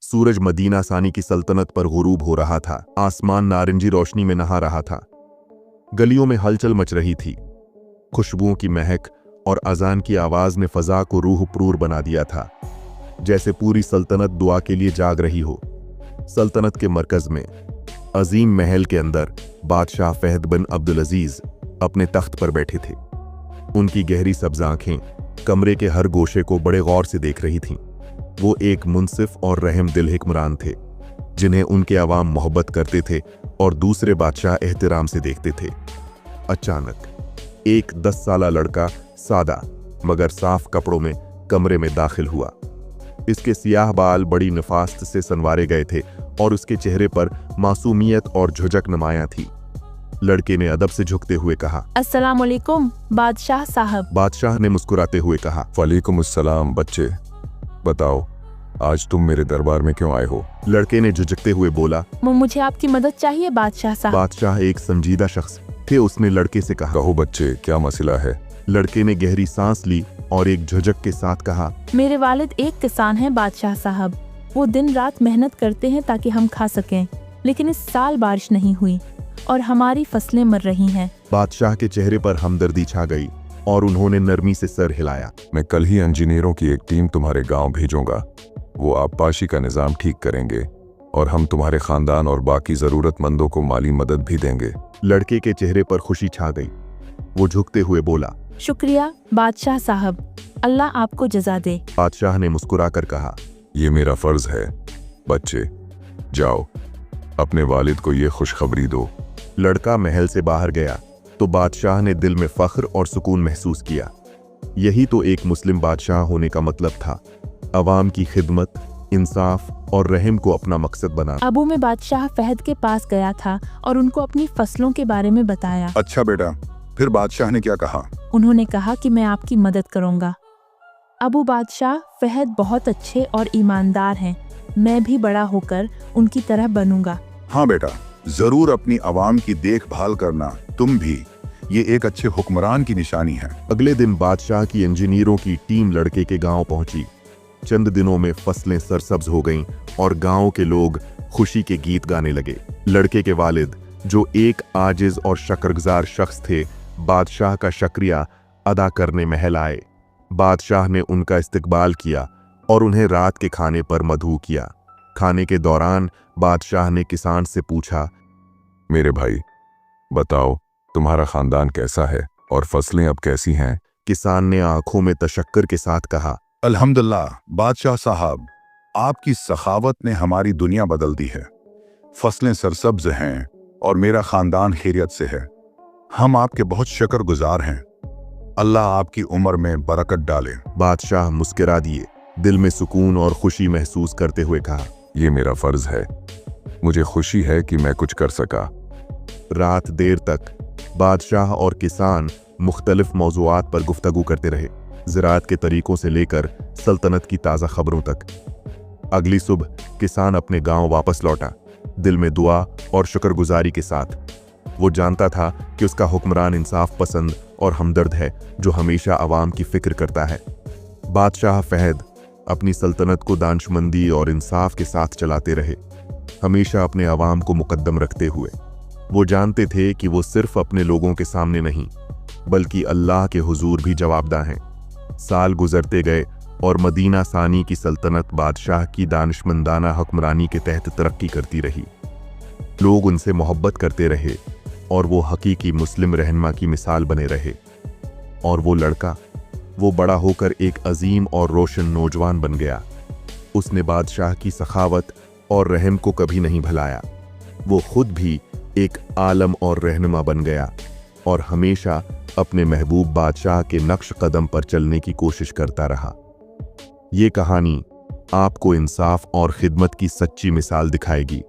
सूरज Medina सानी की सल्तनत पर गुरूब हो रहा था। आसमान नारंगी रोशनी में नहा रहा था। गलियों में हलचल मच रही थी। खुशबुओं की महक और अजान की आवाज ने फजा को रूह पुरूर बना दिया था, जैसे पूरी सल्तनत दुआ के लिए जाग रही हो। सल्तनत के मरकज में अजीम महल के अंदर बादशाह फहद बिन अब्दुल अजीज अपने तख्त पर बैठे थे। उनकी गहरी सब्ज आंखें कमरे के हर गोशे को बड़े गौर से देख रही थीं। वो एक मुनसिफ और रहम दिल हुक्मरान थे, जिन्हें उनके अवाम मोहब्बत करते थे और दूसरे बादशाह एहतराम से देखते थे। अचानक एक 10 साला लड़का सादा मगर साफ कपड़ों में कमरे में दाखिल हुआ। इसके सियाह बाल बड़ी नफास्त से संवारे गए थे और उसके चेहरे पर मासूमियत और झुझक नुमायां थी। लड़के ने अदब से झुकते हुए कहा, अस्सलाम वालेकुम बादशाह साहब। बादशाह ने मुस्कुराते हुए कहा, वालेकुम अस्सलाम बच्चे, बताओ आज तुम मेरे दरबार में क्यों आए हो? लड़के ने झुझकते हुए बोला, मुझे आपकी मदद चाहिए बादशाह साहब। बादशाह एक संजीदा शख्स थे। उसने लड़के से कहा, कहो बच्चे, क्या मसला है? लड़के ने गहरी सांस ली और एक झुझक के साथ कहा, मेरे वालिद एक किसान हैं बादशाह साहब। वो दिन रात मेहनत करते हैं ताकि हम खा सकें, लेकिन इस साल बारिश नहीं हुई और हमारी फसलें मर रही हैं। बादशाह के चेहरे पर हमदर्दी छा गई और उन्होंने नरमी से सर हिलाया। मैं कल ही इंजीनियरों की एक टीम तुम्हारे गांव भेजूंगा। वो आबपाशी का निजाम ठीक करेंगे और हम तुम्हारे खानदान और बाकी जरूरतमंदों को माली मदद भी देंगे। लड़के के चेहरे पर खुशी छा गई। वो झुकते हुए बोला, शुक्रिया बादशाह साहब, अल्लाह आपको जज़ा दे। बादशाह ने मुस्कुराकर कहा, ये मेरा फर्ज है। बच्चे जाओ, अपने वालिद को ये खुशखबरी दो। लड़का महल से बाहर गया तो बादशाह ने दिल में फख्र और सुकून महसूस किया। यही तो एक मुस्लिम बादशाह होने का मतलब था, अवाम की खिदमत, इंसाफ और रहम को अपना मकसद बना। अबू में बादशाह फहद के पास गया था और उनको अपनी फसलों के बारे में बताया। अच्छा बेटा, फिर बादशाह ने क्या कहा? उन्होंने कहा कि मैं आपकी मदद करूंगा। अबू बादशाह फहद बहुत अच्छे और ईमानदार हैं। मैं भी बड़ा होकर उनकी तरह बनूंगा। हाँ बेटा, जरूर अपनी आवाम की देखभाल करना। तुम भी, ये एक अच्छे हुक्मरान की निशानी है। अगले दिन बादशाह की इंजीनियरों की टीम लड़के के गांव पहुंची। चंद दिनों में फसलें सरसब्ज हो गईं और गांव के लोग खुशी के गीत गाने लगे। लड़के के वालिद, जो एक आजिज और शकरगुजार शख्स थे, बादशाह का शुक्रिया अदा करने महल आए। बादशाह ने उनका इस्तकबाल किया और उन्हें रात के खाने पर मदऊ किया। खाने के दौरान बादशाह ने किसान से पूछा, मेरे भाई बताओ, तुम्हारा खानदान कैसा है और फसलें अब कैसी हैं? किसान ने आंखों में तशक्कुर के साथ कहा, अल्हम्दुलिल्लाह बादशाह साहब, आपकी सखावत ने हमारी दुनिया बदल दी है। फसलें सरसब्ज हैं और मेरा खानदान खैरियत से है। हम आपके बहुत शुक्रगुजार हैं। अल्लाह आपकी उम्र में बरकत डाले। बादशाह मुस्कुरा दिए, दिल में सुकून और खुशी महसूस करते हुए कहा, ये मेरा फर्ज है। मुझे खुशी है कि मैं कुछ कर सका। रात देर तक बादशाह और किसान मुख्तलिफ मौज़ूआत पर गुफ्तगू करते रहे, ज़राअत के तरीकों से लेकर सल्तनत की ताज़ा खबरों तक। अगली सुबह किसान अपने गांव वापस लौटा, दिल में दुआ और शुक्रगुजारी के साथ। वो जानता था कि उसका हुक्मरान इंसाफ पसंद और हमदर्द है, जो हमेशा अवाम की फिक्र करता है। बादशाह फहद अपनी सल्तनत को दानशमंदी और इंसाफ के साथ चलाते रहे, हमेशा अपने अवाम को मुकद्दम रखते हुए। वो जानते थे कि वो सिर्फ अपने लोगों के सामने नहीं, बल्कि अल्लाह के हुजूर भी जवाबदा हैं। साल गुजरते गए और मदीना सानी की सल्तनत बादशाह की दानिशमंदाना हुक्मरानी के तहत तरक्की करती रही। लोग उनसे मोहब्बत करते रहे और वो हकीकी मुस्लिम रहनुमा की मिसाल बने रहे। और वो लड़का, वो बड़ा होकर एक अजीम और रोशन नौजवान बन गया। उसने बादशाह की सखावत और रहम को कभी नहीं भुलाया। वो खुद भी एक आलम और रहनुमा बन गया और हमेशा अपने महबूब बादशाह के नक्श कदम पर चलने की कोशिश करता रहा। ये कहानी आपको इंसाफ और खिदमत की सच्ची मिसाल दिखाएगी।